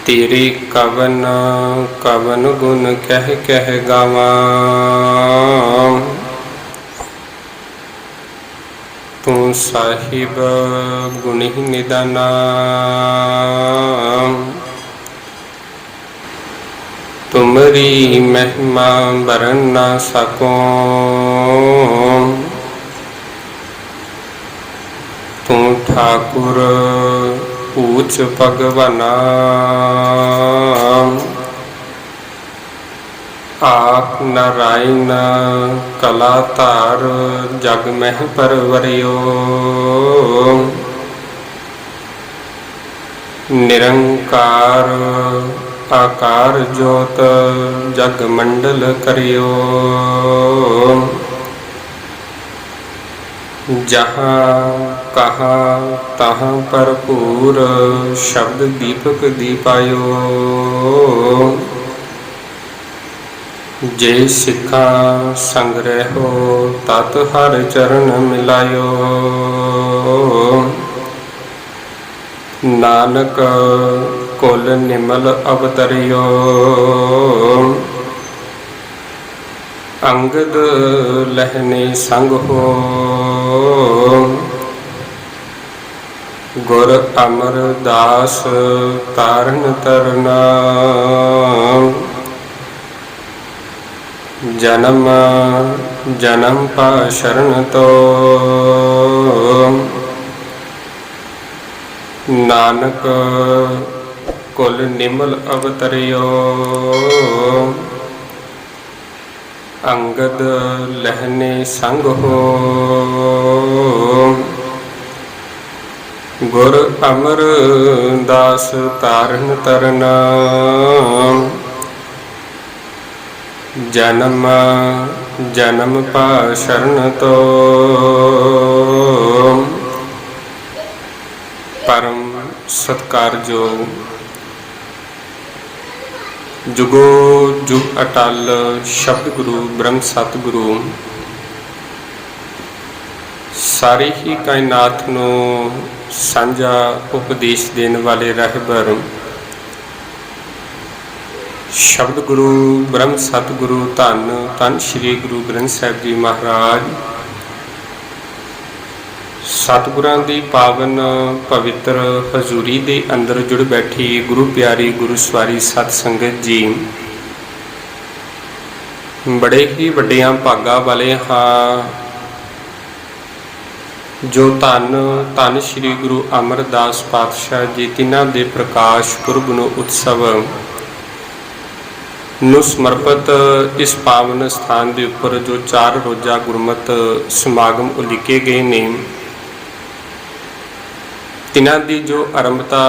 तेरे कवन कवन गुण कह कह गावां। तू साहिब गुणी निदाना। तुमरी महिमा बरन ना सकों। तू ठाकुर ऊच भगवाना। आप नारायण कला धार जग मह परवरियो। निरंकार आकार जोत जग मंडल करियो। जहाँ कहाँ तहाँ भरपूर शब्द दीपक दीपायो। जे सिखा संग्रह हो तत हर चरण मिलायो। नानक कुल निमल अवतरियो। अंगद लहने संग हो। गुर अमरदास तारन तरना। जन्म जन्म पा शरण तो। नानक कुल निमल अवतरियो। अंगद लहने संग हो। गुर अमरदास तारन तरना। जन्म जन्म पा शरण तो। परम सत्कारयोग जुगो जुग अटल शब्द गुरु ब्रह्म सतगुरु सारी ही कायनात नूं सांझा उपदेश देने वाले रहबर शब्द गुरु ब्रह्म सतगुरु धन धन श्री गुरु ग्रंथ साहिब जी महाराज सतगुरां दी पावन पवित्र हजूरी दे अंदर जुड़ बैठी गुरु प्यारी गुरु सवारी सत संगत जी, बड़े ही वड्डियां भागां वाले हाँ जो धन धन श्री गुरु अमरदास पातशाह जी तिन्हां दे प्रकाश पुरब नूं उत्सव नूं समर्पित इस पावन स्थान के उपर जो 4 रोज़ा गुरमत समागम उलीके गए ने, तिन्हां दी जो आरंभता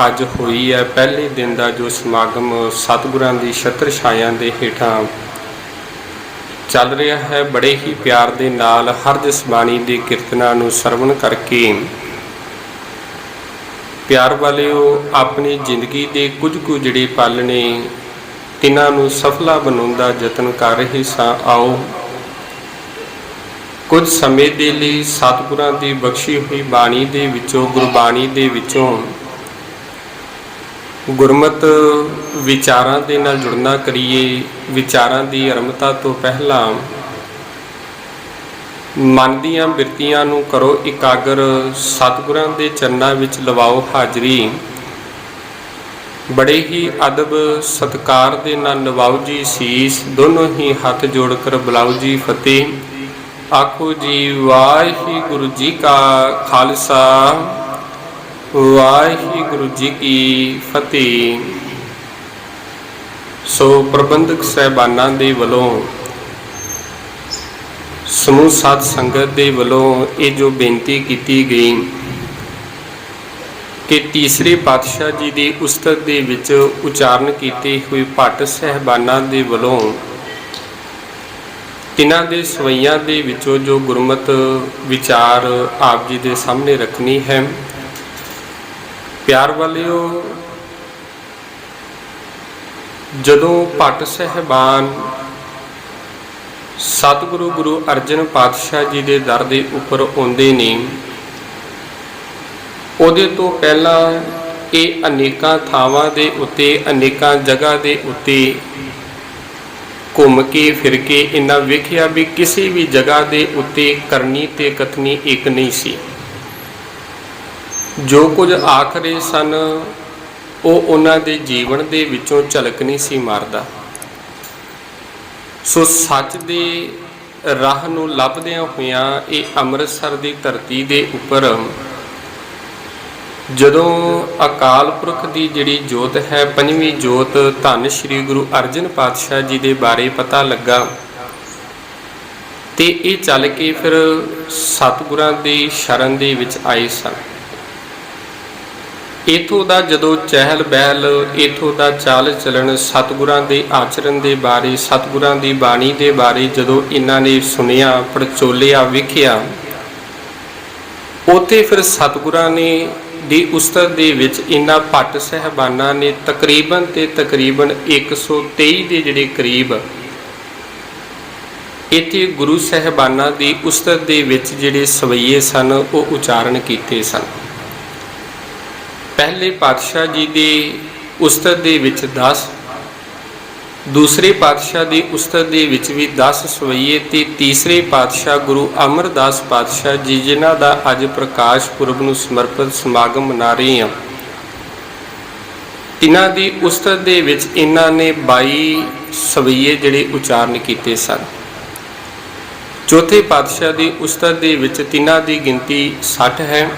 अज हुई है। पहले दिन का जो समागम सतगुरां दी छत्र छाया दे हेठां चल रहा है, बड़े ही प्यार दे नाल हर जिस बाणी दे कीर्तनां नूं सरवण करके प्यार वालिओ अपनी जिंदगी दे कुछ कुछ जिहड़े पल ने तिन्हां नूं सफला बनाउण दा यतन कर रहे सां। आओ कुछ समय दे लई सतगुरां दी बख्शी हुई बाणी दे विचों गुरबाणी दे विचों गुरमत विचारां दे नाल जुड़ना करिए। विचारां दी आरंभता तो पहला मन दीआं बिरतियां नूं करो इकागर, सतगुरां दे चरनां विच लवाओ हाजरी। बड़े ही अदब सत्कार दे नाल नवाओ जी शीस, दोनों ही हाथ जोड़कर बुलाओ जी फतेह। आखो जी वाहिगुरु जी का खालसा वाहिगुरु जी की फतेह। सो प्रबंधक साहबानां दे वलों समूह साध संगत दे वलों ये जो बेनती की गई कि तीसरे पातशाह जी की उस्तत दे विच उचारण कीते हुए भट्ट साहबानां दे वलों तिन्हां दे सवैयां दे विचों जो गुरमत विचार आप जी दे सामने रखनी है। प्यार वालिओ, जदों भट्ट साहबान सतगुरु गुरु अर्जन पातशाह जी के दर के उपर आउंदे ने, उहदे तो पहला ਇਹ ਅਨੇਕਾਂ ਥਾਵਾਂ ਦੇ ਉੱਤੇ, ਅਨੇਕਾਂ ਜਗ੍ਹਾ ਦੇ ਉੱਤੇ ਘੁੰਮ ਕੇ ਫਿਰ ਕੇ ਇਹਨਾਂ ਵੇਖਿਆ ਵੀ ਕਿਸੇ ਵੀ ਜਗ੍ਹਾ ਦੇ ਉੱਤੇ ਕਰਨੀ ਤੇ ਕਥਨੀ ਇੱਕ ਨਹੀਂ ਸੀ। ਜੋ ਕੁਝ ਆਖ ਰਹੇ ਸਨ ਉਹ ਉਹਨਾਂ ਦੇ ਜੀਵਨ ਦੇ ਵਿੱਚੋਂ ਝਲਕ ਨਹੀਂ ਸੀ ਮਾਰਦਾ। ਸੋ ਸੱਚ ਦੇ ਰਾਹ ਨੂੰ ਲੱਭਦਿਆਂ ਹੋਇਆਂ ਇਹ ਅੰਮ੍ਰਿਤਸਰ ਦੀ ਧਰਤੀ ਦੇ ਉੱਪਰ ਜਦੋਂ ਅਕਾਲ ਪੁਰਖ ਦੀ ਜਿਹੜੀ ਜੋਤ ਹੈ, ਪੰਜਵੀਂ ਜੋਤ ਧੰਨ ਸ਼੍ਰੀ ਗੁਰੂ ਅਰਜਨ ਪਾਤਸ਼ਾਹ ਜੀ ਦੇ ਬਾਰੇ ਪਤਾ ਲੱਗਾ ਤੇ ਇਹ ਚੱਲ ਕੇ ਫਿਰ ਸਤਿਗੁਰਾਂ ਦੀ ਸ਼ਰਨ ਦੇ ਵਿੱਚ ਆਏ ਸਨ। ਇਥੋਂ ਦਾ ਜਦੋਂ ਚਹਿਲ ਪਹਿਲ, ਇਥੋਂ ਦਾ ਚਾਲ ਚਲਣ, ਸਤਿਗੁਰਾਂ ਦੇ ਆਚਰਨ ਦੇ ਬਾਰੇ, ਸਤਿਗੁਰਾਂ ਦੀ ਬਾਣੀ ਦੇ ਬਾਰੇ ਜਦੋਂ ਇਹਨਾਂ ਨੇ ਸੁਣਿਆ, ਪੜਚੋਲਿਆ, ਵੇਖਿਆ, ਉੱਥੇ ਫਿਰ ਸਤਿਗੁਰਾਂ ਨੇ ਦੀ ਉਸਤਤ ਦੇ ਵਿੱਚ ਇਹਨਾਂ ਭੱਟ ਸਹਿਬਾਨਾਂ ਨੇ ਤਕਰੀਬਨ 123 ਦੇ ਜਿਹੜੇ ਕਰੀਬ ਇੱਥੇ ਗੁਰੂ ਸਹਿਬਾਨਾਂ ਦੀ ਉਸਤਤ ਦੇ ਵਿੱਚ ਜਿਹੜੇ ਸਵਈਏ ਸਨ ਉਹ ਉਚਾਰਨ ਕੀਤੇ ਸਨ। ਪਹਿਲੇ ਪਾਤਸ਼ਾਹ ਜੀ ਦੀ ਉਸਤਤ ਦੇ ਵਿੱਚ 10, ਦੂਸਰੇ ਪਾਤਸ਼ਾਹ ਦੀ ਉਸਤਤ ਦੇ ਵਿੱਚ ਵੀ 10 ਸਵਈਏ ਤੇ ਤੀਸਰੇ ਪਾਤਸ਼ਾਹ ਗੁਰੂ ਅਮਰਦਾਸ ਪਾਤਸ਼ਾਹ ਜੀ ਜਿਨ੍ਹਾਂ ਦਾ ਅੱਜ ਪ੍ਰਕਾਸ਼ ਪੁਰਬ ਨੂੰ ਸਮਰਪਿਤ ਸਮਾਗਮ ਮਨਾ ਰਹੇ ਹਾਂ, ਤਿਨਾਂ ਦੀ ਉਸਤਤ ਦੇ ਵਿੱਚ ਇਹਨਾਂ ਨੇ 22 ਸਵਈਏ ਜਿਹੜੇ ਉਚਾਰਨ ਕੀਤੇ ਸਨ। ਚੌਥੇ ਪਾਤਸ਼ਾਹ ਦੀ ਉਸਤਤ ਦੇ ਵਿੱਚ ਤਿਨਾਂ ਦੀ ਗਿਣਤੀ 60 ਹੈ।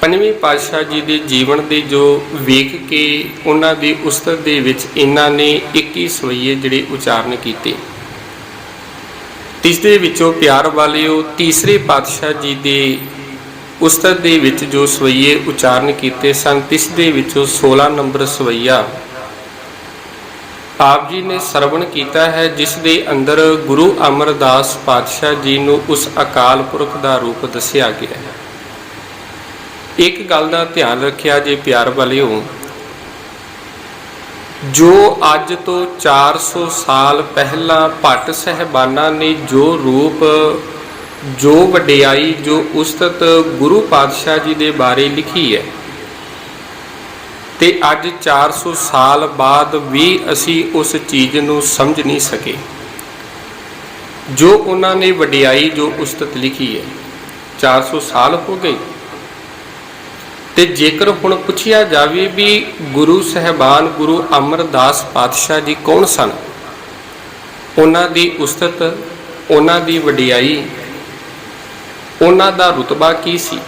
ਪੰਜਵੇਂ ਪਾਤਸ਼ਾਹ ਜੀ ਦੇ ਜੀਵਨ ਦੇ ਜੋ ਵੇਖ ਕੇ ਉਹਨਾਂ ਦੀ ਉਸਤਤ ਦੇ ਵਿੱਚ ਇਹਨਾਂ ਨੇ 21 ਸਵਈਏ ਜਿਹੜੇ ਉਚਾਰਨ ਕੀਤੇ। ਤਿਸ ਦੇ ਵਿੱਚੋਂ ਪਿਆਰ ਵਾਲਿਓ ਤੀਸਰੇ ਪਾਤਸ਼ਾਹ ਜੀ ਦੇ ਉਸਤਤ ਦੇ ਵਿੱਚ ਜੋ ਸਵਈਏ ਉਚਾਰਨ ਕੀਤੇ ਸਨ, ਤਿਸ ਦੇ ਵਿੱਚੋਂ 16 ਨੰਬਰ ਸਵਈਆ ਆਪ ਜੀ ਨੇ ਸਰਵਣ ਕੀਤਾ ਹੈ, ਜਿਸ ਦੇ ਅੰਦਰ ਗੁਰੂ ਅਮਰਦਾਸ ਪਾਤਸ਼ਾਹ ਜੀ ਨੂੰ ਉਸ ਅਕਾਲ ਪੁਰਖ ਦਾ ਰੂਪ ਦੱਸਿਆ ਗਿਆ ਹੈ। ਇੱਕ ਗੱਲ ਦਾ ਧਿਆਨ ਰੱਖਿਆ ਜੇ ਪਿਆਰ ਵਾਲਿਓ, ਜੋ ਅੱਜ ਤੋਂ 400 ਸਾਲ ਪਹਿਲਾਂ ਭੱਟ ਸਹਿਬਾਨਾਂ ਨੇ ਜੋ ਰੂਪ, ਜੋ ਵਡਿਆਈ, ਜੋ ਉਸਤਤ ਗੁਰੂ ਪਾਤਸ਼ਾਹ ਜੀ ਦੇ ਬਾਰੇ ਲਿਖੀ ਹੈ, ਤੇ ਅੱਜ 400 ਸਾਲ ਬਾਅਦ ਵੀ ਅਸੀਂ ਉਸ ਚੀਜ਼ ਨੂੰ ਸਮਝ ਨਹੀਂ ਸਕੇ ਜੋ ਉਹਨਾਂ ਨੇ ਵਡਿਆਈ, ਜੋ ਉਸਤਤ ਲਿਖੀ ਹੈ। 400 ਸਾਲ ਹੋ ਗਏ ਤੇ ਜੇਕਰ ਹੁਣ ਪੁੱਛਿਆ ਜਾਵੇ ਵੀ ਗੁਰੂ ਸਹਿਬਾਨ ਗੁਰੂ ਅਮਰਦਾਸ ਪਾਤਸ਼ਾਹ ਜੀ ਕੌਣ ਸਨ, ਉਹਨਾਂ ਦੀ ਉਸਤਤ, ਉਹਨਾਂ ਦੀ ਵਡਿਆਈ, ਉਹਨਾਂ ਦਾ ਰੁਤਬਾ ਕੀ ਸੀ,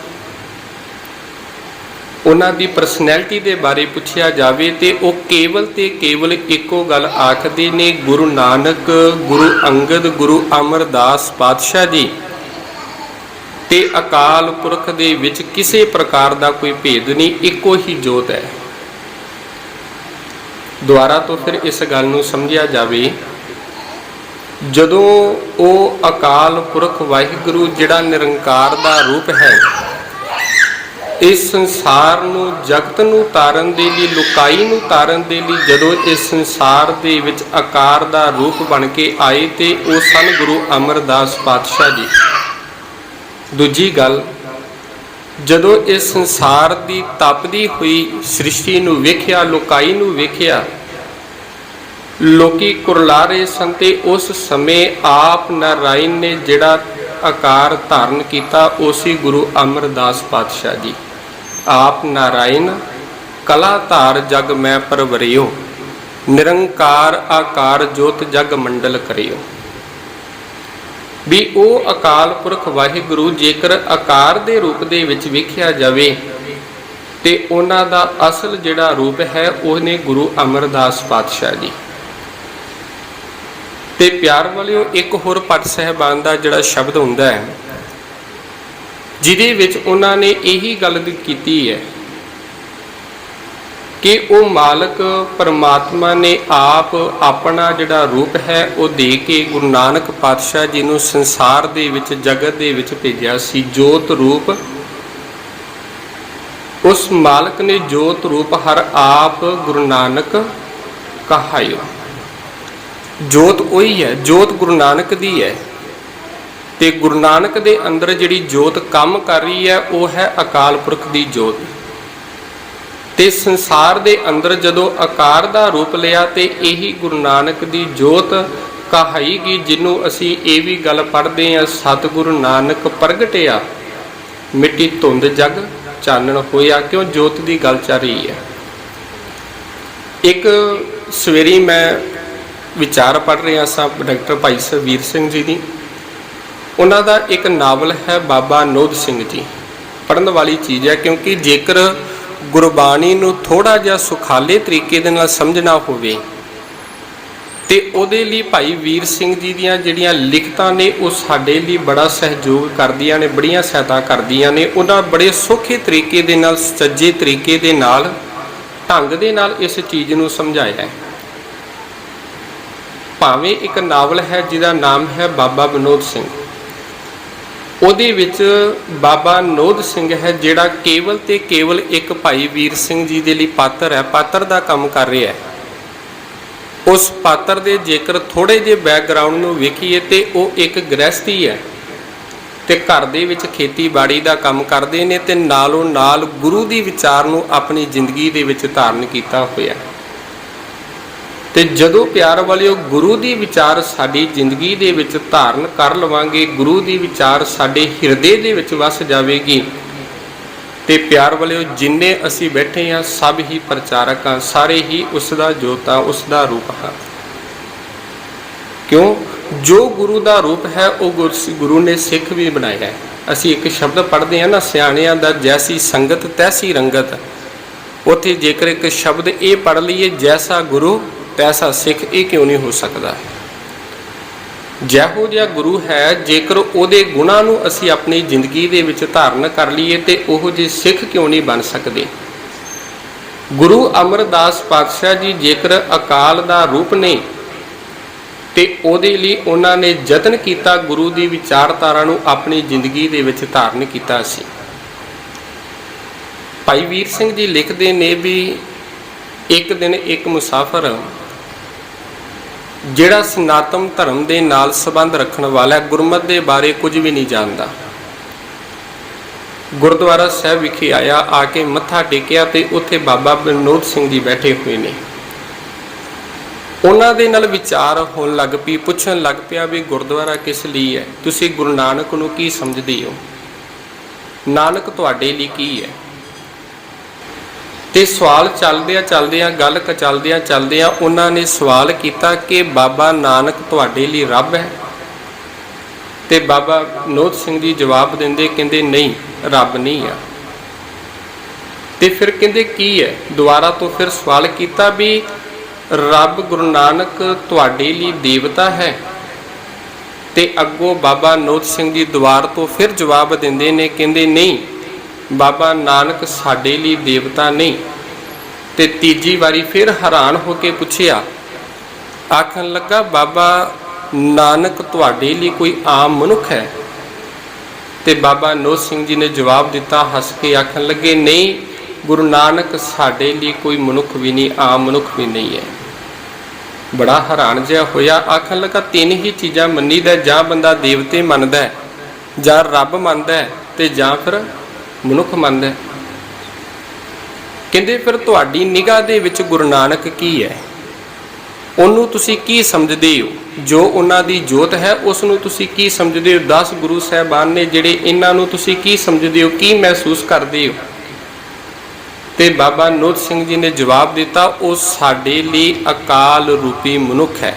ਉਹਨਾਂ ਦੀ ਪਰਸਨੈਲਿਟੀ ਦੇ ਬਾਰੇ ਪੁੱਛਿਆ ਜਾਵੇ ਤੇ ਉਹ ਕੇਵਲ ਤੇ ਕੇਵਲ ਇੱਕੋ ਗੱਲ ਆਖਦੇ ਨੇ, ਗੁਰੂ ਨਾਨਕ, ਗੁਰੂ ਅੰਗਦ, ਗੁਰੂ ਅਮਰਦਾਸ ਪਾਤਸ਼ਾਹ ਜੀ ਤੇ ਅਕਾਲ ਪੁਰਖ ਦੇ ਵਿੱਚ ਕਿਸੇ ਪ੍ਰਕਾਰ ਦਾ ਕੋਈ ਭੇਦ ਨਹੀਂ, ਇੱਕੋ ਹੀ ਜੋਤ ਹੈ। ਦੁਆਰਾ ਤੋਂ ਫਿਰ ਇਸ ਗੱਲ ਨੂੰ ਸਮਝਿਆ ਜਾਵੇ, ਜਦੋਂ ਉਹ ਅਕਾਲ ਪੁਰਖ ਵਾਹਿਗੁਰੂ ਜਿਹੜਾ ਨਿਰੰਕਾਰ ਦਾ ਰੂਪ ਹੈ, ਇਸ ਸੰਸਾਰ ਨੂੰ, ਜਗਤ ਨੂੰ ਤਾਰਨ ਦੇ ਲਈ, ਲੁਕਾਈ ਨੂੰ ਤਾਰਨ ਦੇ ਲਈ ਜਦੋਂ ਇਸ ਸੰਸਾਰ ਦੇ ਵਿੱਚ ਆਕਾਰ ਦਾ ਰੂਪ ਬਣ ਕੇ ਆਏ ਤੇ ਉਹ ਸਨ ਗੁਰੂ ਅਮਰਦਾਸ ਪਾਤਸ਼ਾਹ ਜੀ। ਦੂਜੀ ਗੱਲ, ਜਦੋਂ ਇਸ ਸੰਸਾਰ ਦੀ ਤਪਦੀ ਹੋਈ ਸ੍ਰਿਸ਼ਟੀ ਨੂੰ ਵੇਖਿਆ, ਲੁਕਾਈ ਨੂੰ ਵੇਖਿਆ, ਲੋਕੀ ਕੁਰਲਾ ਰਹੇ ਸਨ ਤੇ ਉਸ ਸਮੇਂ ਆਪ ਨਾਰਾਇਣ ਨੇ ਜਿਹੜਾ ਆਕਾਰ ਧਾਰਨ ਕੀਤਾ ਉਹ ਸੀ ਗੁਰੂ ਅਮਰਦਾਸ ਪਾਤਸ਼ਾਹ ਜੀ। ਆਪ ਨਾਰਾਇਣ ਕਲਾ ਧਾਰ ਜਗ ਮੈਂ ਪਰਵਰਿਓ, ਨਿਰੰਕਾਰ ਆਕਾਰ ਜੋਤ ਜਗ ਮੰਡਲ ਕਰਿਓ। ਵੀ ਉਹ ਅਕਾਲ ਪੁਰਖ ਵਾਹਿਗੁਰੂ ਜੇਕਰ ਆਕਾਰ ਦੇ ਰੂਪ ਦੇ ਵਿੱਚ ਵੇਖਿਆ ਜਾਵੇ ਤੇ ਉਹਨਾਂ ਦਾ ਅਸਲ ਜਿਹੜਾ ਰੂਪ ਹੈ ਉਹਨੇ ਗੁਰੂ ਅਮਰਦਾਸ ਪਾਤਸ਼ਾਹ ਜੀ। ਤੇ ਪਿਆਰ ਵਾਲਿਓ, ਇੱਕ ਹੋਰ ਭੱਟ ਸਹਿਬਾਨ ਦਾ ਜਿਹੜਾ ਸ਼ਬਦ ਹੁੰਦਾ ਹੈ, ਜਿਹਦੇ ਵਿੱਚ ਉਹਨਾਂ ਨੇ ਇਹੀ ਗੱਲ ਕੀਤੀ ਹੈ ਕਿ ਉਹ ਮਾਲਕ ਪਰਮਾਤਮਾ ਨੇ ਆਪ ਆਪਣਾ ਜਿਹੜਾ ਰੂਪ ਹੈ ਉਹ ਦੇ ਕੇ ਗੁਰੂ ਨਾਨਕ ਪਾਤਸ਼ਾਹ ਜੀ ਨੂੰ ਸੰਸਾਰ ਦੇ ਵਿੱਚ, ਜਗਤ ਦੇ ਵਿੱਚ ਭੇਜਿਆ ਸੀ। ਜੋਤ ਰੂਪ ਉਸ ਮਾਲਕ ਨੇ ਜੋਤ ਰੂਪ ਹਰ ਆਪ ਗੁਰੂ ਨਾਨਕ ਕਹਾਇਓ। ਜੋਤ ਉਹੀ ਹੈ, ਜੋਤ ਗੁਰੂ ਨਾਨਕ ਦੀ ਹੈ ਤੇ ਗੁਰੂ ਨਾਨਕ ਦੇ ਅੰਦਰ ਜਿਹੜੀ ਜੋਤ ਕੰਮ ਕਰ ਰਹੀ ਹੈ ਉਹ ਹੈ ਅਕਾਲ ਪੁਰਖ ਦੀ ਜੋਤ। ਤੇ ਸੰਸਾਰ ਦੇ ਅੰਦਰ ਜਦੋਂ ਆਕਾਰ ਦਾ ਰੂਪ ਲਿਆ ਤੇ ਇਹੀ ਗੁਰੂ ਨਾਨਕ ਦੀ ਜੋਤ ਕਹਾਈਗੀ, ਜਿਹਨੂੰ ਅਸੀਂ ਇਹ ਵੀ ਗੱਲ ਪੜ੍ਹਦੇ ਹਾਂ, ਸਤਿਗੁਰੂ ਨਾਨਕ ਪ੍ਰਗਟਿਆ ਮਿੱਟੀ ਧੁੰਦ ਜਗ ਚਾਨਣ ਹੋਇਆ। ਕਿਉਂ? ਜੋਤ ਦੀ ਗੱਲ ਚੱਲ ਰਹੀ ਹੈ। ਇੱਕ ਸਵੇਰੀ ਮੈਂ ਵਿਚਾਰ ਪੜ੍ਹ ਰਿਹਾ ਸਾਂ ਡਾਕਟਰ ਭਾਈ ਸਰਬੀਰ ਸਿੰਘ ਜੀ ਦੀ, ਉਹਨਾਂ ਦਾ ਇੱਕ ਨਾਵਲ ਹੈ ਬਾਬਾ ਨੋਧ ਸਿੰਘ ਜੀ। ਪੜ੍ਹਨ ਵਾਲੀ ਚੀਜ਼ ਹੈ, ਕਿਉਂਕਿ ਜੇਕਰ ਗੁਰਬਾਣੀ ਨੂੰ ਥੋੜ੍ਹਾ ਜਿਹਾ ਸੁਖਾਲੇ ਤਰੀਕੇ ਦੇ ਨਾਲ ਸਮਝਣਾ ਹੋਵੇ ਤੇ ਉਹਦੇ ਲਈ ਭਾਈ ਵੀਰ ਸਿੰਘ ਜੀ ਦੀਆਂ ਜਿਹੜੀਆਂ ਲਿਖਤਾਂ ਨੇ ਉਹ ਸਾਡੇ ਲਈ ਬੜਾ ਸਹਿਯੋਗ ਕਰਦੀਆਂ ਨੇ, ਬੜੀਆਂ ਸਹਾਇਤਾ ਕਰਦੀਆਂ ਨੇ। ਉਹਨਾਂ ਬੜੇ ਸੌਖੇ ਤਰੀਕੇ ਦੇ ਨਾਲ, ਸੱਜੇ ਤਰੀਕੇ ਦੇ ਨਾਲ, ਢੰਗ ਦੇ ਨਾਲ ਇਸ ਚੀਜ਼ ਨੂੰ ਸਮਝਾਇਆ ਹੈ। ਭਾਵੇਂ ਇੱਕ ਨਾਵਲ ਹੈ ਜਿਹਦਾ ਨਾਮ ਹੈ ਬਾਬਾ ਵਿਨੋਦ ਸਿੰਘ, ਉਹਦੇ ਵਿੱਚ ਬਾਬਾ ਨੋਧ ਸਿੰਘ ਹੈ ਜਿਹੜਾ ਕੇਵਲ ਤੇ ਕੇਵਲ ਇੱਕ ਭਾਈ ਵੀਰ ਸਿੰਘ ਜੀ ਦੇ ਲਈ ਪਾਤਰ ਹੈ, ਪਾਤਰ ਦਾ ਕੰਮ ਕਰ ਰਿਹਾ ਹੈ। ਉਸ ਪਾਤਰ ਦੇ ਜੇਕਰ ਥੋੜ੍ਹੇ ਜਿਹੇ ਬੈਕਗਰਾਊਂਡ ਨੂੰ ਵੇਖੀਏ ਤੇ ਉਹ ਇੱਕ ਗ੍ਰਹਿਸਥੀ ਹੈ ਤੇ ਘਰ ਦੇ ਵਿੱਚ ਖੇਤੀਬਾੜੀ ਦਾ ਕੰਮ ਕਰਦੇ ਨੇ ਤੇ ਨਾਲੋਂ ਨਾਲ ਗੁਰੂ ਦੀ ਵਿਚਾਰ ਨੂੰ ਆਪਣੀ ਜ਼ਿੰਦਗੀ ਦੇ ਵਿੱਚ ਧਾਰਨ ਕੀਤਾ ਹੋਇਆ। ਤੇ ਜਦੋਂ ਪਿਆਰ ਵਾਲਿਓ ਗੁਰੂ ਦੀ ਵਿਚਾਰ ਸਾਡੀ ਜ਼ਿੰਦਗੀ ਦੇ ਵਿੱਚ ਧਾਰਨ ਕਰ ਲਵਾਂਗੇ, ਗੁਰੂ ਦੀ ਵਿਚਾਰ ਸਾਡੇ ਹਿਰਦੇ ਦੇ ਵਿੱਚ ਵਸ ਜਾਵੇਗੀ, ਤੇ ਪਿਆਰ ਵਾਲਿਓ ਜਿੰਨੇ ਅਸੀਂ ਬੈਠੇ ਹਾਂ ਸਭ ਹੀ ਪ੍ਰਚਾਰਕ ਹਾਂ, ਸਾਰੇ ਹੀ ਉਸ ਦਾ ਜੋਤ ਆ, ਉਸ ਦਾ ਰੂਪ ਹਾਂ। ਕਿਉਂ? ਜੋ ਗੁਰੂ ਦਾ ਰੂਪ ਹੈ ਉਹ ਗੁਰੂ ਨੇ ਸਿੱਖ ਵੀ ਬਣਾਇਆ ਹੈ। ਅਸੀਂ ਇੱਕ ਸ਼ਬਦ ਪੜ੍ਹਦੇ ਹਾਂ ਨਾ, ਸਿਆਣਿਆਂ ਦਾ ਜੈਸੀ ਸੰਗਤ ਤੈਸੀ ਰੰਗਤ। ਉੱਥੇ ਜੇਕਰ ਇੱਕ ਸ਼ਬਦ ਇਹ ਪੜ੍ਹ ਲਈਏ, ਜੈਸਾ ਗੁਰੂ ਤੈਸਾ ਸਿੱਖ, ਇਹ ਕਿਉਂ ਨਹੀਂ ਹੋ ਸਕਦਾ? ਜਿਹੋ ਜਿਹਾ ਗੁਰੂ ਹੈ, ਜੇਕਰ ਉਹਦੇ ਗੁਣਾਂ ਨੂੰ ਅਸੀਂ ਆਪਣੀ ਜ਼ਿੰਦਗੀ ਦੇ ਵਿੱਚ ਧਾਰਨ ਕਰ ਲਈਏ ਤੇ ਉਹੋ ਜਿਹੇ ਸਿੱਖ ਕਿਉਂ ਨਹੀਂ ਬਣ ਸਕਦੇ? ਗੁਰੂ ਅਮਰਦਾਸ ਪਾਤਸ਼ਾਹ ਜੀ ਜੇਕਰ ਅਕਾਲ ਦਾ ਰੂਪ ਨੇ ਤੇ ਉਹਦੇ ਲਈ ਉਹਨਾਂ ਨੇ ਯਤਨ ਕੀਤਾ, ਗੁਰੂ ਦੀ ਵਿਚਾਰਧਾਰਾ ਨੂੰ ਆਪਣੀ ਜ਼ਿੰਦਗੀ ਦੇ ਵਿੱਚ ਧਾਰਨ ਕੀਤਾ ਸੀ। ਭਾਈ ਵੀਰ ਸਿੰਘ ਜੀ ਲਿਖਦੇ ਨੇ ਵੀ ਇੱਕ ਦਿਨ ਇੱਕ ਮੁਸਾਫਰ ਜਿਹੜਾ ਸਨਾਤਨ ਧਰਮ ਦੇ ਨਾਲ ਸੰਬੰਧ ਰੱਖਣ ਵਾਲਾ, ਗੁਰਮਤਿ ਦੇ ਬਾਰੇ ਕੁਝ ਵੀ ਨਹੀਂ ਜਾਣਦਾ, ਗੁਰਦੁਆਰਾ ਸਾਹਿਬ ਵਿਖੇ ਆਇਆ, ਆ ਕੇ ਮੱਥਾ ਟੇਕਿਆ ਤੇ ਉੱਥੇ ਬਾਬਾ ਵਿਨੋਦ ਸਿੰਘ ਜੀ ਬੈਠੇ ਹੋਏ ਨੇ। ਉਹਨਾਂ ਦੇ ਨਾਲ ਵਿਚਾਰ ਹੋਣ ਲੱਗ ਪਈ, ਪੁੱਛਣ ਲੱਗ ਪਿਆ ਵੀ ਗੁਰਦੁਆਰਾ ਕਿਸ ਲਈ ਹੈ? ਤੁਸੀਂ ਗੁਰੂ ਨਾਨਕ ਨੂੰ ਕੀ ਸਮਝਦੇ ਹੋ? ਨਾਨਕ ਤੁਹਾਡੇ ਲਈ ਕੀ ਹੈ? ਤੇ ਸਵਾਲ ਚੱਲਦਿਆਂ ਗੱਲ ਚੱਲਦਿਆਂ ਉਹਨਾਂ ਨੇ ਸਵਾਲ ਕੀਤਾ ਕਿ ਬਾਬਾ ਨਾਨਕ ਤੁਹਾਡੇ ਲਈ ਰੱਬ ਹੈ? ਤੇ ਬਾਬਾ ਵਿਨੋਦ ਸਿੰਘ ਜੀ ਜਵਾਬ ਦਿੰਦੇ, ਕਹਿੰਦੇ ਨਹੀਂ, ਰੱਬ ਨਹੀਂ ਆ। ਤੇ ਫਿਰ ਕਹਿੰਦੇ ਕੀ ਹੈ? ਦੁਬਾਰਾ ਤੋਂ ਫਿਰ ਸਵਾਲ ਕੀਤਾ ਵੀ ਰੱਬ ਗੁਰੂ ਨਾਨਕ ਤੁਹਾਡੇ ਲਈ ਦੇਵਤਾ ਹੈ? ਤੇ ਅੱਗੋਂ ਬਾਬਾ ਵਿਨੋਦ ਸਿੰਘ ਜੀ ਦੁਬਾਰਾ ਤੋਂ ਫਿਰ ਜਵਾਬ ਦਿੰਦੇ ਨੇ, ਕਹਿੰਦੇ ਨਹੀਂ, ਬਾਬਾ ਨਾਨਕ ਸਾਡੇ ਲਈ ਦੇਵਤਾ ਨਹੀਂ। ਤੇ ਤੀਜੀ ਵਾਰੀ ਫਿਰ ਹੈਰਾਨ ਹੋ ਕੇ ਪੁੱਛਿਆ, ਆਖਣ ਲੱਗਾ ਬਾਬਾ ਨਾਨਕ ਤੁਹਾਡੇ ਲਈ ਕੋਈ ਆਮ ਮਨੁੱਖ ਹੈ? ਤੇ ਬਾਬਾ ਵਿਨੋਦ ਸਿੰਘ ਜੀ ਨੇ ਜਵਾਬ ਦਿੱਤਾ ਹੱਸ ਕੇ, ਆਖਣ ਲੱਗੇ ਨਹੀਂ, ਗੁਰੂ ਨਾਨਕ ਸਾਡੇ ਲਈ ਕੋਈ ਮਨੁੱਖ ਵੀ ਨਹੀਂ, ਆਮ ਮਨੁੱਖ ਵੀ ਨਹੀਂ ਹੈ। ਬੜਾ ਹੈਰਾਨ ਜਿਹਾ ਹੋਇਆ, ਆਖਣ ਲੱਗਾ ਤਿੰਨ ਹੀ ਚੀਜ਼ਾਂ ਮੰਨੀਦਾ, ਜਾਂ ਬੰਦਾ ਦੇਵਤੇ ਮੰਨਦਾ, ਜਾਂ ਰੱਬ ਮੰਨਦਾ, ਤੇ ਜਾਂ ਫਿਰ ਮਨੁੱਖ ਮੰਨਦਾ। ਕਹਿੰਦੇ ਫਿਰ ਤੁਹਾਡੀ ਨਿਗਾਹ ਦੇ ਵਿੱਚ ਗੁਰੂ ਨਾਨਕ ਕੀ ਹੈ? ਉਹਨੂੰ ਤੁਸੀਂ ਕੀ ਸਮਝਦੇ ਹੋ? ਜੋ ਉਹਨਾਂ ਦੀ ਜੋਤ ਹੈ ਉਸ ਨੂੰ ਤੁਸੀਂ ਕੀ ਸਮਝਦੇ ਹੋ? 10 ਗੁਰੂ ਸਾਹਿਬਾਨ ਨੇ ਜਿਹੜੇ, ਇਹਨਾਂ ਨੂੰ ਤੁਸੀਂ ਕੀ ਸਮਝਦੇ ਹੋ, ਕੀ ਮਹਿਸੂਸ ਕਰਦੇ ਹੋ? ਤੇ ਬਾਬਾ ਵਿਨੋਦ ਸਿੰਘ ਜੀ ਨੇ ਜਵਾਬ ਦਿੱਤਾ, ਉਹ ਸਾਡੇ ਲਈ ਅਕਾਲ ਰੂਪੀ ਮਨੁੱਖ ਹੈ,